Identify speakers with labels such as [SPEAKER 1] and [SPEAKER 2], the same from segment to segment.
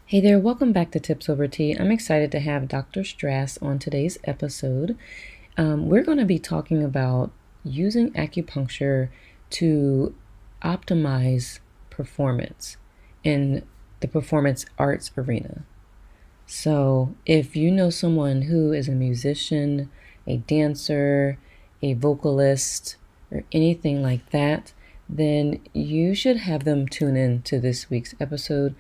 [SPEAKER 1] Hey there, welcome back to Tips Over Tea. I'm excited to have Dr. Strass on today's episode. We're going to be talking about using acupuncture to optimize performance in the performance arts arena. So, if you know someone who is a musician, a dancer, a vocalist, or anything like that, then you should have them tune in to this week's episode.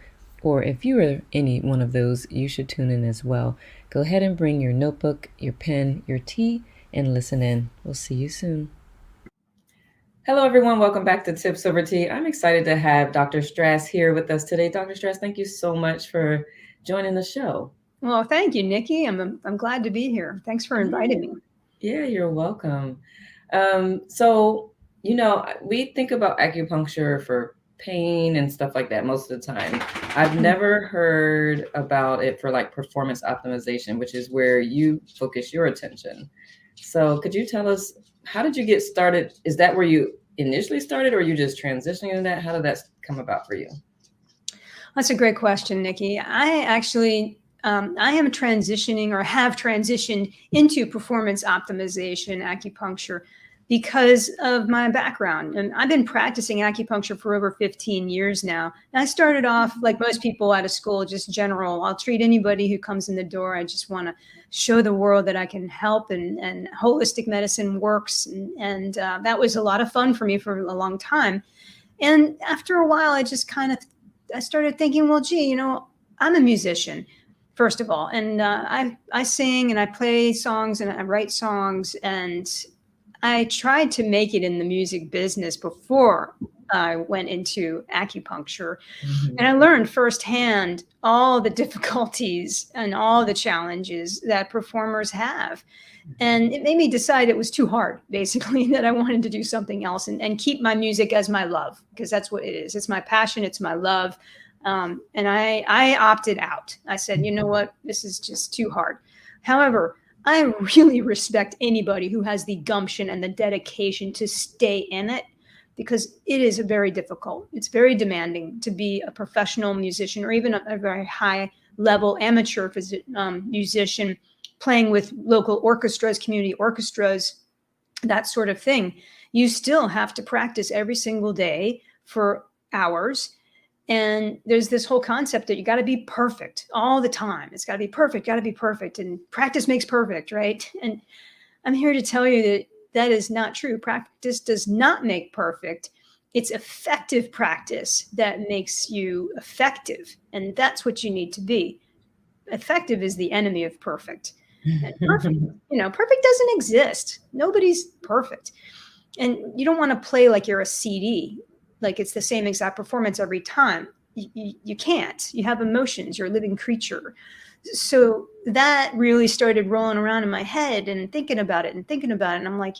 [SPEAKER 1] Or if you are any one of those, you should tune in as well. Go ahead and bring your notebook, your pen, your tea, and listen in. We'll see you soon. Hello, everyone. Welcome back to Tips Over Tea. I'm excited to have Dr. Strass here with us today. Dr. Strass, thank you so much for joining the show.
[SPEAKER 2] Well, thank you, Nikki. I'm glad to be here. Thanks for inviting me.
[SPEAKER 1] Yeah, you're welcome. We think about acupuncture for pain and stuff like that most of the time. I've never heard about it for like performance optimization, which is where you focus your attention. So could you tell us, how did you get started? Is that where you initially started, or are you just transitioning into that? How did that come about for you?
[SPEAKER 2] That's a great question, Nikki. I am transitioning or have transitioned into performance optimization acupuncture because of my background. And I've been practicing acupuncture for over 15 years now. And I started off like most people out of school, just general. I'll treat anybody who comes in the door. I just want to show the world that I can help, and holistic medicine works. And that was a lot of fun for me for a long time. And after a while, I started thinking, well, gee, I'm a musician, first of all, and I sing and I play songs and I write songs, and I tried to make it in the music business before I went into acupuncture. And I learned firsthand all the difficulties and all the challenges that performers have. And it made me decide it was too hard, basically, that I wanted to do something else and keep my music as my love, because that's what it is. It's my passion. It's my love. And I opted out. I said, you know what? This is just too hard. However, I really respect anybody who has the gumption and the dedication to stay in it, because it is very difficult. It's very demanding to be a professional musician, or even a very high level amateur musician, playing with local orchestras, community orchestras, that sort of thing. You still have to practice every single day for hours. And there's this whole concept that you got to be perfect all the time. It's got to be perfect, and practice makes perfect, right? And I'm here to tell you that that is not true. Practice does not make perfect. It's effective practice that makes you effective. And that's what you need to be. Effective is the enemy of perfect. And perfect doesn't exist. Nobody's perfect. And you don't want to play like you're a CD, like it's the same exact performance every time. You can't. You have emotions. You're a living creature. So that really started rolling around in my head and thinking about it. And I'm like,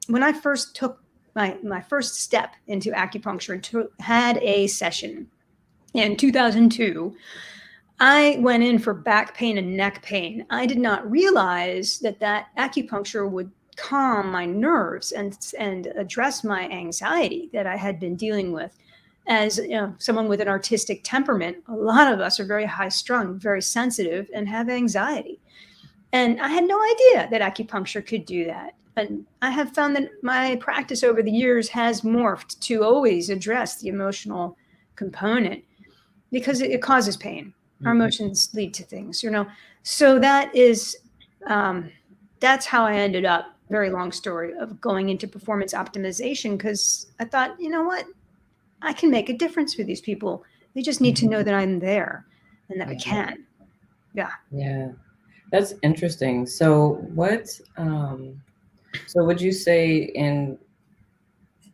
[SPEAKER 2] when I first took my first step into acupuncture and had a session in 2002, I went in for back pain and neck pain. I did not realize that acupuncture would calm my nerves and address my anxiety that I had been dealing with. As someone with an artistic temperament, a lot of us are very high strung, very sensitive, and have anxiety. And I had no idea that acupuncture could do that. And I have found that my practice over the years has morphed to always address the emotional component, because it causes pain. Our emotions lead to things, So that is, that's how I ended up, very long story, of going into performance optimization, because I thought, you know what? I can make a difference for these people. They just need to know that I'm there and that I can. Yeah.
[SPEAKER 1] Yeah. That's interesting. So would you say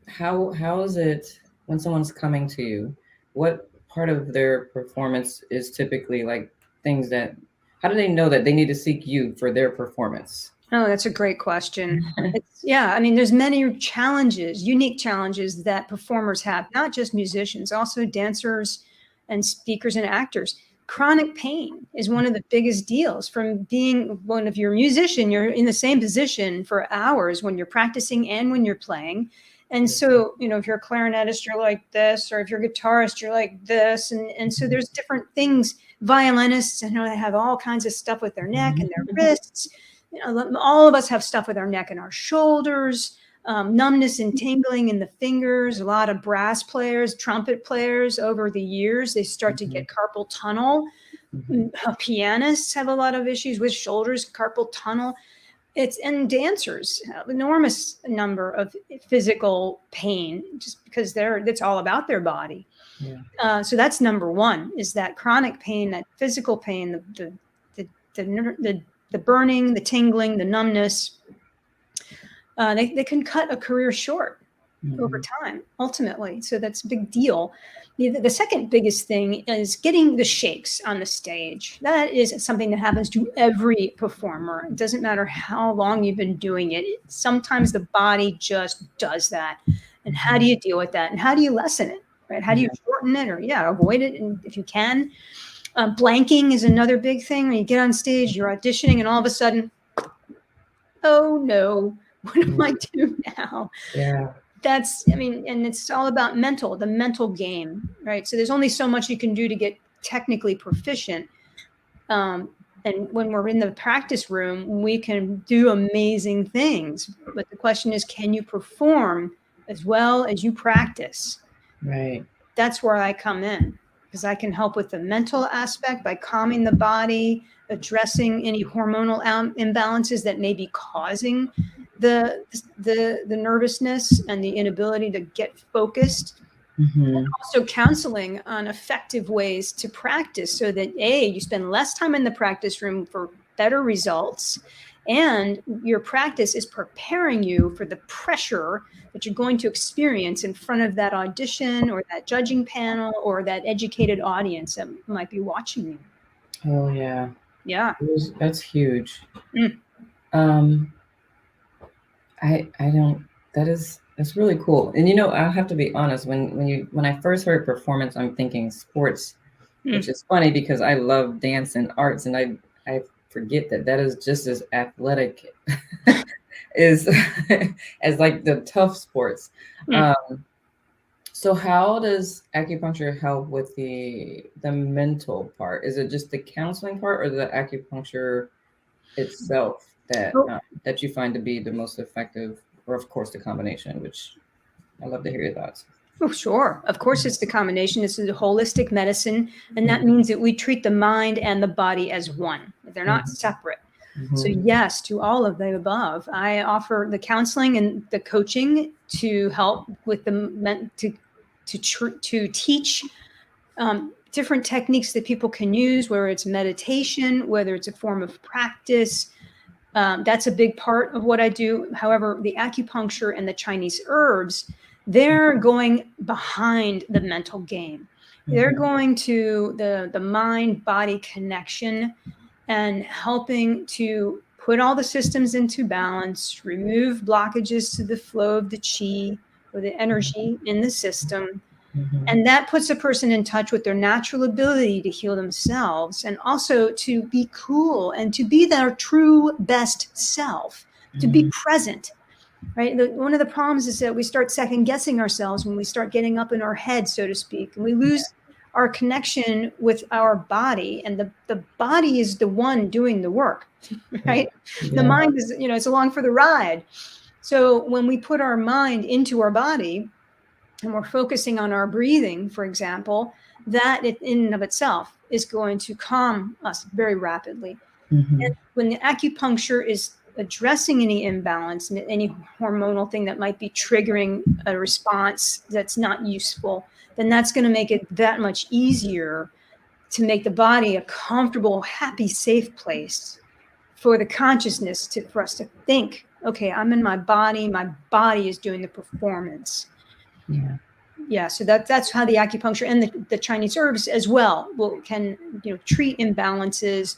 [SPEAKER 1] how is it when someone's coming to you? What part of their performance is typically like how do they know that they need to seek you for their performance?
[SPEAKER 2] Oh, that's a great question. There's many challenges, unique challenges that performers have, not just musicians, also dancers and speakers and actors. Chronic pain is one of the biggest deals. From being one of your musician, you're in the same position for hours when you're practicing and when you're playing. And so, if you're a clarinetist, you're like this, or if you're a guitarist, you're like this. And so there's different things. Violinists, they have all kinds of stuff with their neck and their wrists. All of us have stuff with our neck and our shoulders, numbness and tingling in the fingers. A lot of brass players, trumpet players, over the years, they start to get carpal tunnel. Pianists have a lot of issues with shoulders, carpal tunnel. And dancers have enormous number of physical pain just because it's all about their body.
[SPEAKER 1] Yeah.
[SPEAKER 2] So that's number one, is that chronic pain, that physical pain, the burning, the tingling, the numbness. They can cut a career short over time, ultimately. So that's a big deal. The second biggest thing is getting the shakes on the stage. That is something that happens to every performer. It doesn't matter how long you've been doing it. Sometimes the body just does that. And how do you deal with that? And how do you lessen it? Right? How do you shorten it or avoid it? And if you can, blanking is another big thing. When you get on stage, you're auditioning, and all of a sudden, oh no, what am I doing now?
[SPEAKER 1] Yeah.
[SPEAKER 2] And it's all about the mental game, right? So there's only so much you can do to get technically proficient. And when we're in the practice room, we can do amazing things. But the question is, can you perform as well as you practice?
[SPEAKER 1] Right.
[SPEAKER 2] That's where I come in, because I can help with the mental aspect by calming the body, addressing any hormonal imbalances that may be causing the nervousness and the inability to get focused. And also counseling on effective ways to practice so that you spend less time in the practice room for better results, and your practice is preparing you for the pressure that you're going to experience in front of that audition or that judging panel or that educated audience that might be watching you.
[SPEAKER 1] Oh yeah.
[SPEAKER 2] Yeah.
[SPEAKER 1] That's huge. That's really cool. And I'll have to be honest, when I first heard performance, I'm thinking sports, which is funny because I love dance and arts, and I forget that is just as athletic as like the tough sports. So how does acupuncture help with the mental part? Is it just the counseling part or the acupuncture itself that you find to be the most effective, or of course the combination, which I'd love to hear your thoughts.
[SPEAKER 2] Oh, sure. Of course, it's the combination. This is a holistic medicine, and that means that we treat the mind and the body as one. They're not separate. So yes, to all of the above. I offer the counseling and the coaching to help with to teach different techniques that people can use, whether it's meditation, whether it's a form of practice. That's a big part of what I do. However, the acupuncture and the Chinese herbs, they're going behind the mental game. They're going to the mind-body connection and helping to put all the systems into balance, remove blockages to the flow of the qi or the energy in the system. And that puts a person in touch with their natural ability to heal themselves, and also to be cool and to be their true best self, to be present, right? One of the problems is that we start second guessing ourselves when we start getting up in our head, so to speak, and we lose our connection with our body, and the body is the one doing the work, right? The mind is, it's along for the ride. So when we put our mind into our body, and we're focusing on our breathing, for example, that in and of itself is going to calm us very rapidly. And when the acupuncture is addressing any imbalance, any hormonal thing that might be triggering a response that's not useful, then that's going to make it that much easier to make the body a comfortable, happy, safe place for the consciousness for us to think, okay, I'm in my body is doing the performance. Yeah, so that's how the acupuncture and the Chinese herbs as well can treat imbalances.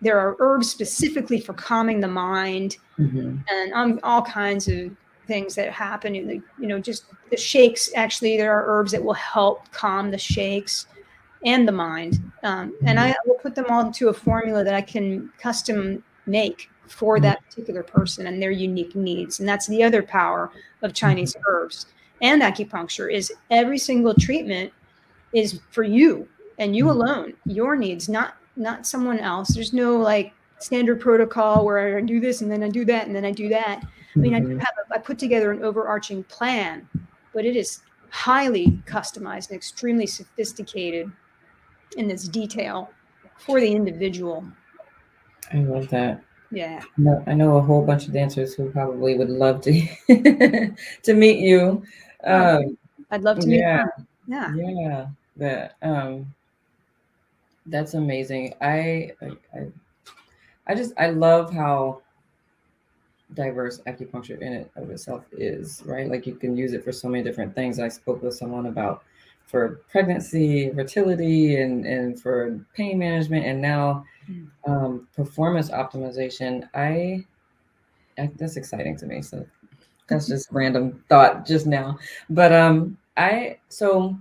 [SPEAKER 2] There are herbs specifically for calming the mind, and all kinds of things that happen. Just the shakes. Actually, there are herbs that will help calm the shakes and the mind. And I will put them all into a formula that I can custom make for that particular person and their unique needs. And that's the other power of Chinese herbs and acupuncture, is every single treatment is for you and you alone, your needs, not someone else. There's no like standard protocol where I do this and then I do that and then I do that. I mean, I put together an overarching plan, but it is highly customized and extremely sophisticated in its detail for the individual.
[SPEAKER 1] I love that.
[SPEAKER 2] Yeah.
[SPEAKER 1] No, I know a whole bunch of dancers who probably would love to to meet you.
[SPEAKER 2] I'd love to meet
[SPEAKER 1] Yeah,
[SPEAKER 2] them. Yeah.
[SPEAKER 1] yeah. That that's amazing. I love how diverse acupuncture in it of itself is, right? Like you can use it for so many different things. I spoke with someone about for pregnancy, fertility, and for pain management, and now performance optimization. That's exciting to me. So that's just random thought just now. But so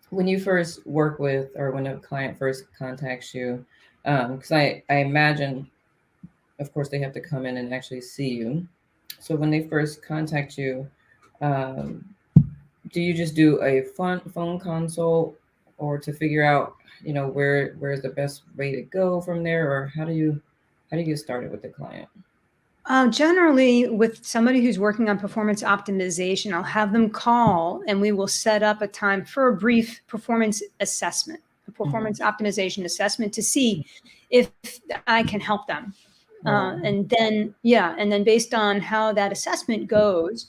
[SPEAKER 1] when you first work with, or when a client first contacts you, because I imagine, of course, they have to come in and actually see you. So when they first contact you, um, do you just do a phone consult, or to figure out, where's the best way to go from there, or how do you get started with the client?
[SPEAKER 2] Generally, with somebody who's working on performance optimization, I'll have them call and we will set up a time for a brief performance assessment, a performance optimization assessment, to see if I can help them. And then based on how that assessment goes,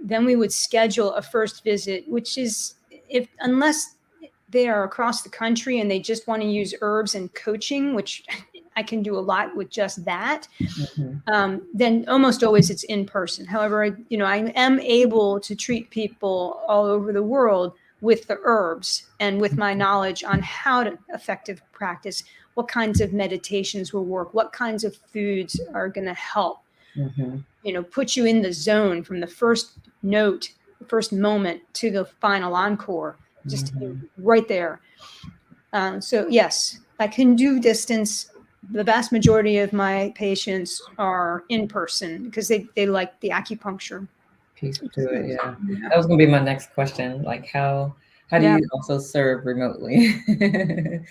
[SPEAKER 2] then we would schedule a first visit, which is, unless they are across the country and they just want to use herbs and coaching, which I can do a lot with just that, then almost always it's in person. However, I am able to treat people all over the world with the herbs and with my knowledge on how to effective practice, what kinds of meditations will work, what kinds of foods are going to help, put you in the zone from the first note, the first moment to the final encore, just right there. So yes, I can do distance. The vast majority of my patients are in person because they like the acupuncture
[SPEAKER 1] Piece to it. Yeah. That was going to be my next question. Like how do you also serve remotely?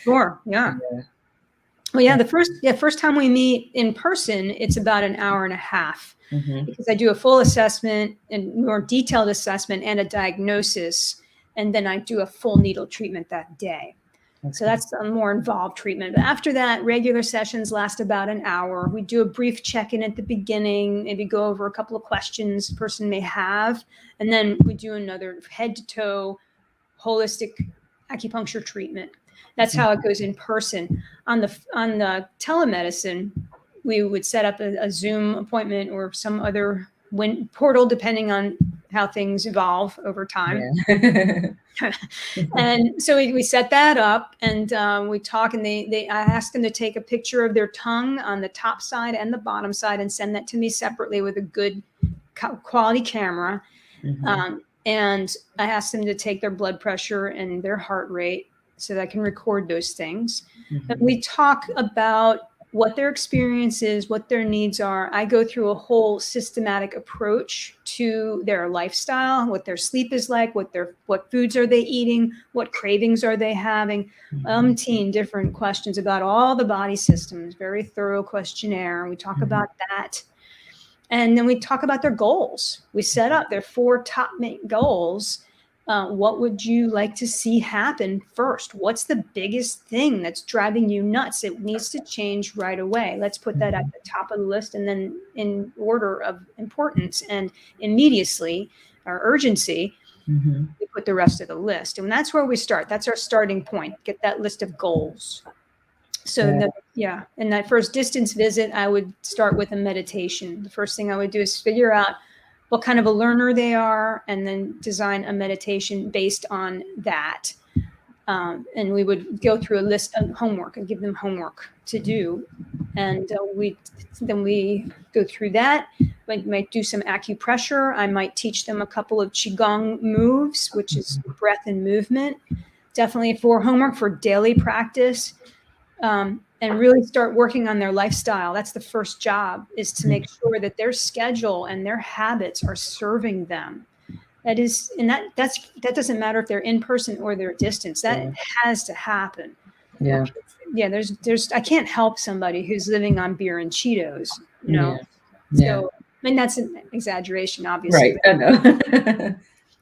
[SPEAKER 2] Sure. Yeah. Well, yeah, the first time we meet in person, it's about an hour and a half, because I do a full assessment and more detailed assessment and a diagnosis, and then I do a full needle treatment that day. Okay. So that's a more involved treatment. But after that, regular sessions last about an hour. We do a brief check-in at the beginning, maybe go over a couple of questions the person may have, and then we do another head-to-toe holistic acupuncture treatment. That's how it goes in person. On the telemedicine, we would set up a Zoom appointment or some other portal, depending on how things evolve over time. Yeah. And so we set that up, and we talk, and I ask them to take a picture of their tongue on the top side and the bottom side and send that to me separately with a good quality camera. And I ask them to take their blood pressure and their heart rate so that I can record those things. And we talk about what their experience is, what their needs are. I go through a whole systematic approach to their lifestyle, what their sleep is like, what foods are they eating, what cravings are they having, umpteen different questions about all the body systems, very thorough questionnaire. We talk about that. And then we talk about their goals. We set up their 4 top main goals. What would you like to see happen first? What's the biggest thing that's driving you nuts? It needs to change right away. Let's put that at the top of the list, and then in order of importance and immediacy or urgency, we put the rest of the list. And that's where we start. That's our starting point. Get that list of goals. So in that first distance visit, I would start with a meditation. The first thing I would do is figure out what kind of a learner they are, and then design a meditation based on that. And we would go through a list of homework and give them homework to do. And we go through that. We might do some acupressure. I might teach them a couple of Qigong moves, which is breath and movement. Definitely for homework, for daily practice. and really start working on their lifestyle. That's the first job, is to make sure that their schedule and their habits are serving them. That is, and that doesn't matter if they're in person or they're distance. That has to happen.
[SPEAKER 1] Yeah.
[SPEAKER 2] Yeah. There's, I can't help somebody who's living on beer and Cheetos, you know?
[SPEAKER 1] Yeah.
[SPEAKER 2] So, I mean, that's an exaggeration, obviously.
[SPEAKER 1] Right. I know.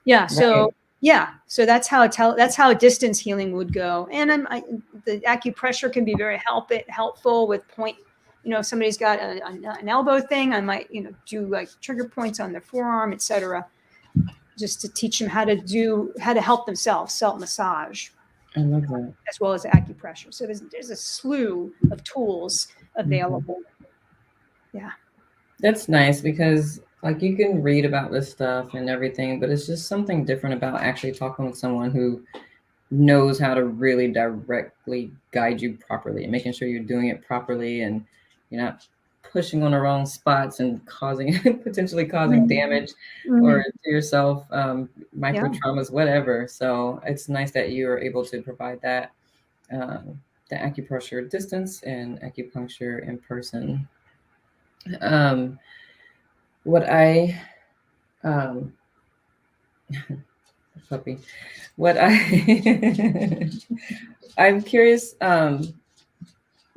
[SPEAKER 2] Yeah. So,
[SPEAKER 1] Right.
[SPEAKER 2] yeah. So that's how distance healing would go. And the acupressure can be very helpful with point. You know, if somebody's got an elbow thing, I might, you know, do like trigger points on their forearm, etc., just to teach them how to help themselves, self-massage.
[SPEAKER 1] I love that.
[SPEAKER 2] As well as acupressure. So there's a slew of tools available. Yeah.
[SPEAKER 1] That's nice, because like you can read about this stuff and everything, but it's just something different about actually talking with someone who knows how to really directly guide you properly and making sure you're doing it properly and you're not pushing on the wrong spots and potentially causing damage or to yourself, micro traumas, whatever. So it's nice that you are able to provide that, the acupressure at distance and acupuncture in person. What I puppy. What I'm curious,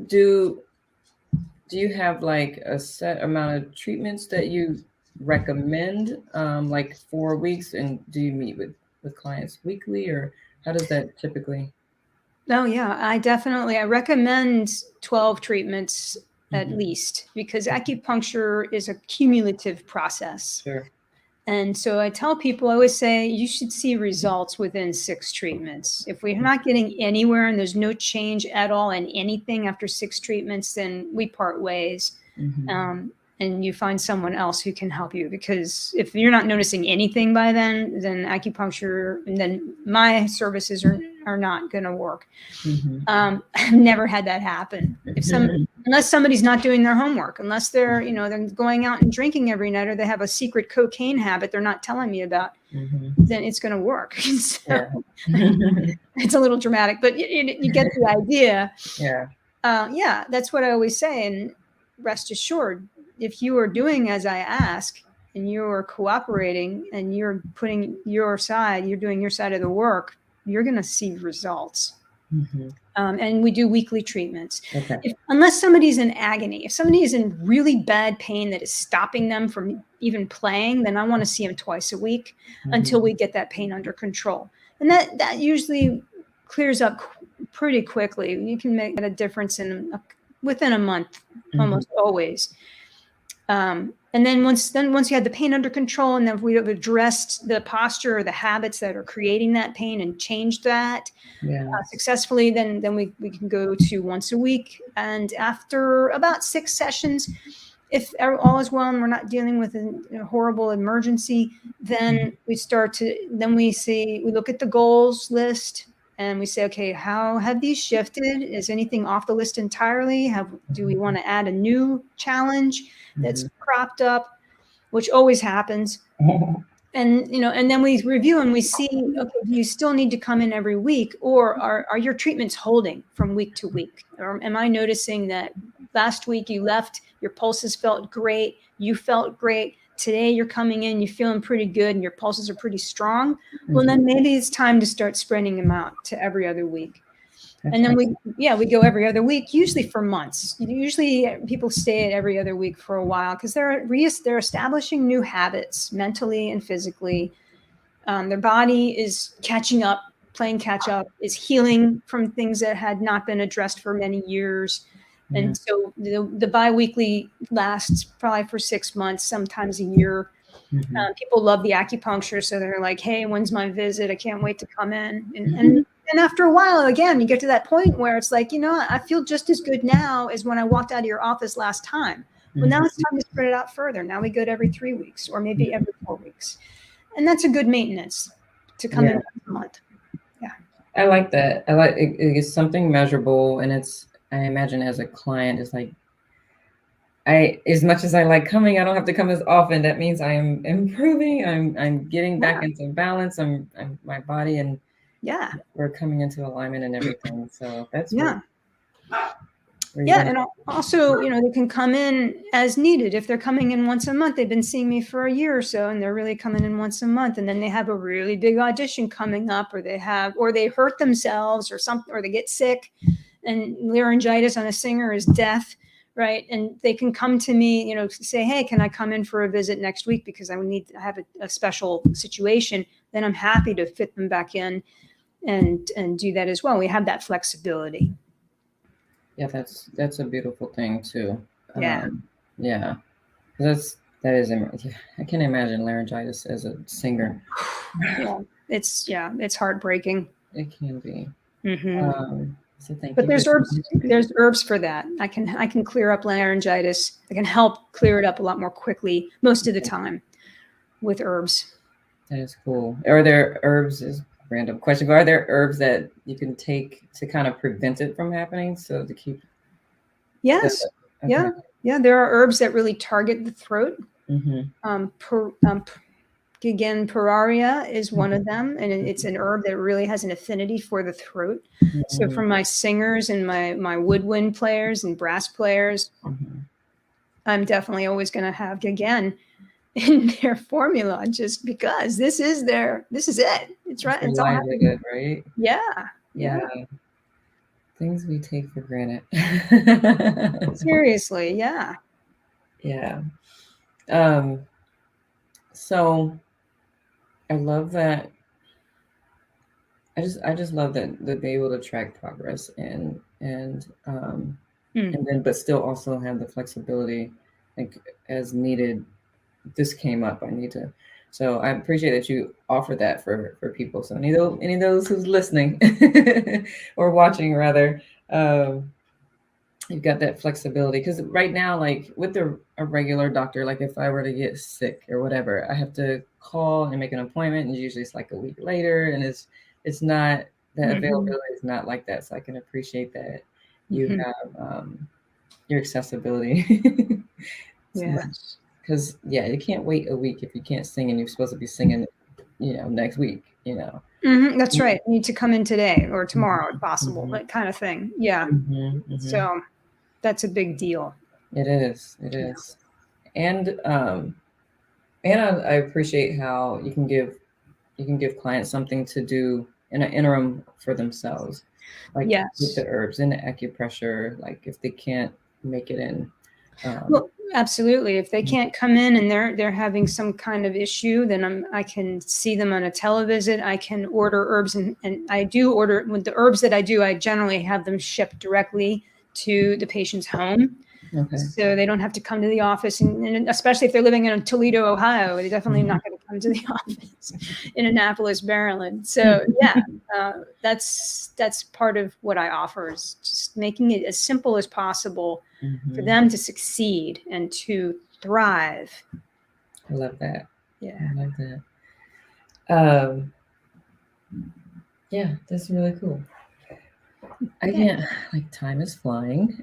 [SPEAKER 1] do you have like a set amount of treatments that you recommend, like 4 weeks, and do you meet with clients weekly, or how does that typically?
[SPEAKER 2] Oh yeah, I recommend 12 treatments at least, because acupuncture is a cumulative process.
[SPEAKER 1] Sure.
[SPEAKER 2] And so I tell people, I always say, you should see results within 6 treatments. If we're not getting anywhere and there's no change at all in anything after 6 treatments, then we part ways. And you find someone else who can help you, because if you're not noticing anything by then acupuncture, and then my services are not going to work. I've never had that happen. Unless somebody's not doing their homework, unless they're, you know, they're going out and drinking every night, or they have a secret cocaine habit they're not telling me about, then it's going to work. So, it's a little dramatic, but you get the idea. Yeah, that's what I always say. And rest assured, if you are doing as I ask, and you're cooperating, and you're putting your side, you're doing your side of the work, you're going to see results. And we do weekly treatments. Unless somebody's in agony, if somebody is in really bad pain that is stopping them from even playing, then I want to see them twice a week until we get that pain under control. And that usually clears up pretty quickly. You can make a difference within a month, almost always. And then once you have the pain under control, and then we have addressed the posture or the habits that are creating that pain and changed that successfully, then we can go to once a week. And after about 6 sessions, if all is well and we're not dealing with a horrible emergency, then we look at the goals list, and we say, okay, how have these shifted? Is anything off the list entirely? Do we want to add a new challenge that's cropped up, which always happens? And then we review and we see, okay, do you still need to come in every week, or are your treatments holding from week to week? Or am I noticing that last week you left, your pulses felt great, you felt great. Today you're coming in, you're feeling pretty good, and your pulses are pretty strong. Well, then maybe it's time to start spreading them out to every other week. And then we go every other week, usually for months. Usually people stay at every other week for a while, because they're establishing new habits mentally and physically. Their body is catching up, playing catch up, is healing from things that had not been addressed for many years. And so the biweekly lasts probably for 6 months, sometimes a year. People love the acupuncture, so they're like, hey, when's my visit? I can't wait to come in. And after a while, again, you get to that point where it's like, I feel just as good now as when I walked out of your office last time. Well, now it's time to spread it out further. Now we go to every 3 weeks, or maybe every 4 weeks. And that's a good maintenance to come in once a month. Yeah.
[SPEAKER 1] I like that. I like it. It's something measurable, and I imagine as a client, it's like, as much as I like coming, I don't have to come as often. That means I am improving. I'm getting back into balance. I'm my body, and we're coming into alignment and everything. So that's
[SPEAKER 2] Yeah, and also, they can come in as needed. If they're coming in once a month, they've been seeing me for a year or so, and they're really coming in once a month, and then they have a really big audition coming up, or they hurt themselves or something, or they get sick, and laryngitis on a singer is death, right? And they can come to me, say, hey, can I come in for a visit next week because I have a special situation? Then I'm happy to fit them back in and do that as well. We have that flexibility.
[SPEAKER 1] Yeah, that's a beautiful thing too.
[SPEAKER 2] Yeah.
[SPEAKER 1] Yeah, that is. I can't imagine laryngitis as a singer.
[SPEAKER 2] Yeah, it's heartbreaking.
[SPEAKER 1] It can be.
[SPEAKER 2] Mm-hmm.
[SPEAKER 1] So thank
[SPEAKER 2] But
[SPEAKER 1] you.
[SPEAKER 2] there's herbs for that. I can clear up laryngitis. I can help clear it up a lot more quickly most of the time with herbs.
[SPEAKER 1] That is cool. Are there herbs? Is random question, but are there herbs that you can take to kind of prevent it from happening? So to keep.
[SPEAKER 2] Yes. Okay. Yeah. There are herbs that really target the throat.
[SPEAKER 1] Mm-hmm.
[SPEAKER 2] Again, Pararia is one of them, and it's an herb that really has an affinity for the throat. Mm-hmm. So for my singers and my woodwind players and brass players, mm-hmm. I'm definitely always going to have Gagan in their formula just because this is it. It's right. It's all
[SPEAKER 1] good, right?
[SPEAKER 2] Yeah.
[SPEAKER 1] Things we take for granted.
[SPEAKER 2] Seriously, yeah.
[SPEAKER 1] Yeah. So I love that. I just love that be able to track progress and then but still also have the flexibility, like as needed. This came up. I need to. So I appreciate that you offer that for people. So any of those who's listening or watching rather, you've got that flexibility, because right now, like with a regular doctor, like if I were to get sick or whatever, I have to call and make an appointment, and usually it's like a week later, and it's not that availability is not like that. So I can appreciate that you have your accessibility.
[SPEAKER 2] Yes.
[SPEAKER 1] Because you can't wait a week if you can't sing and you're supposed to be singing, next week.
[SPEAKER 2] That's right. You need to come in today or tomorrow if possible, that kind of thing. Yeah. So that's a big deal.
[SPEAKER 1] It is. And I appreciate how you can give clients something to do in an interim for themselves, like with the herbs and the acupressure, like if they can't make it in.
[SPEAKER 2] Well, absolutely. If they can't come in and they're having some kind of issue, then I can see them on a televisit. I can order herbs, and I do order with the herbs that I do. I generally have them shipped directly to the patient's home. Okay. So they don't have to come to the office, and especially if they're living in Toledo, Ohio, they're definitely not going to come to the office in Annapolis, Maryland. So that's part of what I offer, is just making it as simple as possible for them to succeed and to thrive.
[SPEAKER 1] I love that.
[SPEAKER 2] Yeah.
[SPEAKER 1] I love that. Yeah, that's really cool. Again, like time is flying,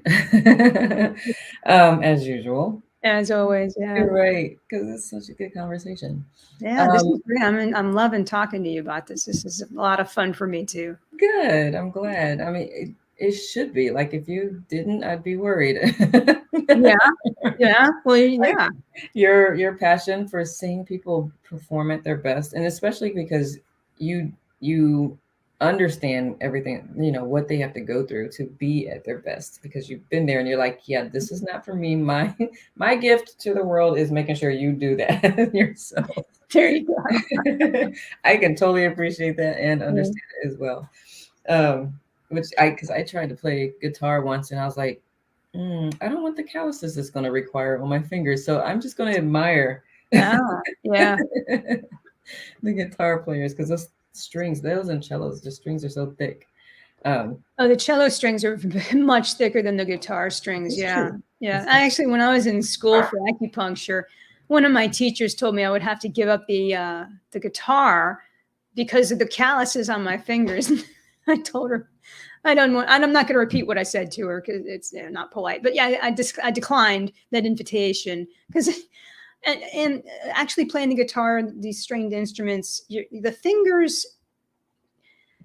[SPEAKER 1] as usual.
[SPEAKER 2] As always, yeah.
[SPEAKER 1] You're right, because it's such a good conversation.
[SPEAKER 2] Yeah, this is great. I'm loving talking to you about this. This is a lot of fun for me too.
[SPEAKER 1] Good. I'm glad. I mean, it should be. Like, if you didn't, I'd be worried.
[SPEAKER 2] Yeah. Well, yeah.
[SPEAKER 1] Like, your passion for seeing people perform at their best, and especially because you understand everything, what they have to go through to be at their best, because you've been there and you're like, yeah, this is not for me. My gift to the world is making sure you do that yourself.
[SPEAKER 2] There you go.
[SPEAKER 1] I can totally appreciate that and understand it as well. Because I tried to play guitar once and I was like, I don't want the calluses it's going to require on my fingers, so I'm just going to admire
[SPEAKER 2] the
[SPEAKER 1] guitar players, because those strings, those and cellos, the strings are so thick.
[SPEAKER 2] The cello strings are much thicker than the guitar strings. Yeah. I actually, when I was in school for acupuncture, one of my teachers told me I would have to give up the guitar because of the calluses on my fingers. I told her, I'm not going to repeat what I said to her because it's not polite. But yeah, I declined that invitation because, and actually playing the guitar, these stringed instruments, the fingers,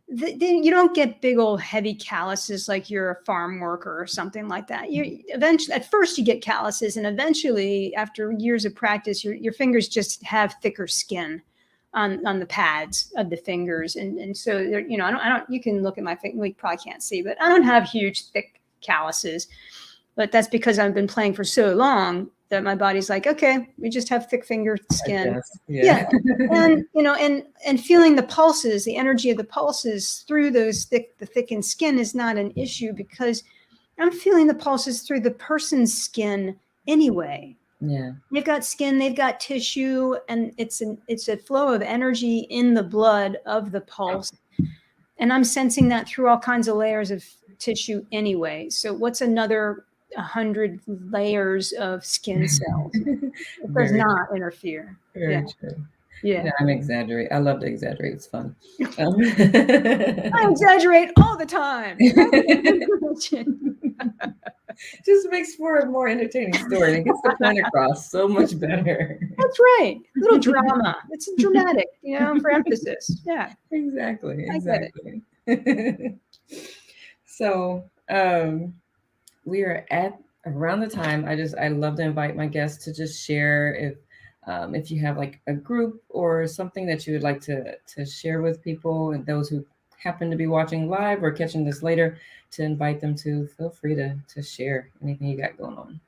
[SPEAKER 2] you don't get big old heavy calluses like you're a farm worker or something like that. You eventually, at first, you get calluses, and eventually, after years of practice, your fingers just have thicker skin on the pads of the fingers, and so you know, I don't. You can look at my finger. We probably can't see, but I don't have huge thick calluses. But that's because I've been playing for so long that my body's like, okay, we just have thick finger skin. Yeah. And, you know, and feeling the pulses, the energy of the pulses through the thickened skin is not an issue because I'm feeling the pulses through the person's skin anyway.
[SPEAKER 1] Yeah.
[SPEAKER 2] They've got skin, they've got tissue, and it's a flow of energy in the blood of the pulse. And I'm sensing that through all kinds of layers of tissue anyway. So what's another 100 layers of skin cells? It does not interfere.
[SPEAKER 1] Very true.
[SPEAKER 2] Yeah.
[SPEAKER 1] I'm exaggerating. I love to exaggerate. It's fun.
[SPEAKER 2] I exaggerate all the time.
[SPEAKER 1] Just makes for a more entertaining story. It gets the point across so much better.
[SPEAKER 2] That's right. A little drama. It's dramatic, you know, for emphasis. Yeah.
[SPEAKER 1] Exactly. So we are at around the time. I love to invite my guests to just share if you have like a group or something that you would like to share with people, and those who happen to be watching live or catching this later, to invite them to feel free to share anything you got going on.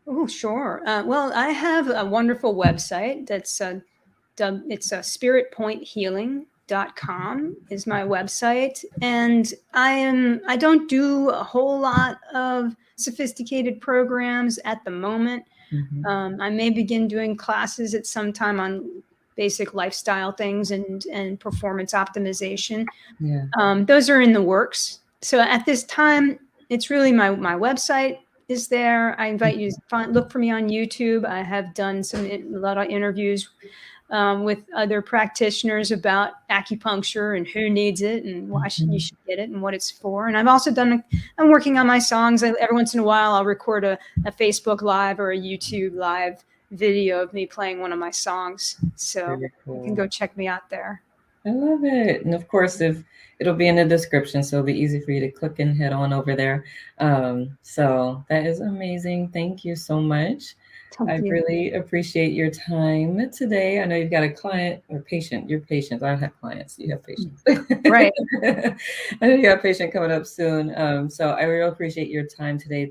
[SPEAKER 2] Oh, sure. Well, I have a wonderful website that's it's spiritpointhealing.com is my website, and I don't do a whole lot of sophisticated programs at the moment. I may begin doing classes at some time on basic lifestyle things and performance optimization. Those are in the works. So at this time, it's really my website is there. I invite you to look for me on YouTube. I have done a lot of interviews with other practitioners about acupuncture and who needs it and why you should get it and what it's for. And I've also I'm working on my songs. Every once in a while, I'll record a Facebook Live or a YouTube Live video of me playing one of my songs. So cool. You can go check me out there.
[SPEAKER 1] I love it. And of course, it'll be in the description, so it'll be easy for you to click and head on over there. So that is amazing. Thank you so much. I really appreciate your time today. I know you've got a client or patient. You're patient. I don't have clients. You have patients.
[SPEAKER 2] Right.
[SPEAKER 1] I know you have a patient coming up soon. So I really appreciate your time today.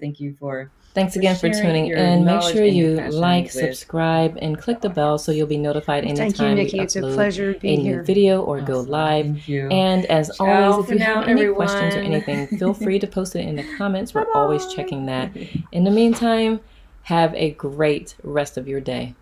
[SPEAKER 1] Thanks again for tuning in. Make sure you like, subscribe, and click the bell so you'll be notified anytime we upload a new video or go live. And as always, if you have any questions or anything, feel free to post it in the comments. We're always checking that. In the meantime, have a great rest of your day.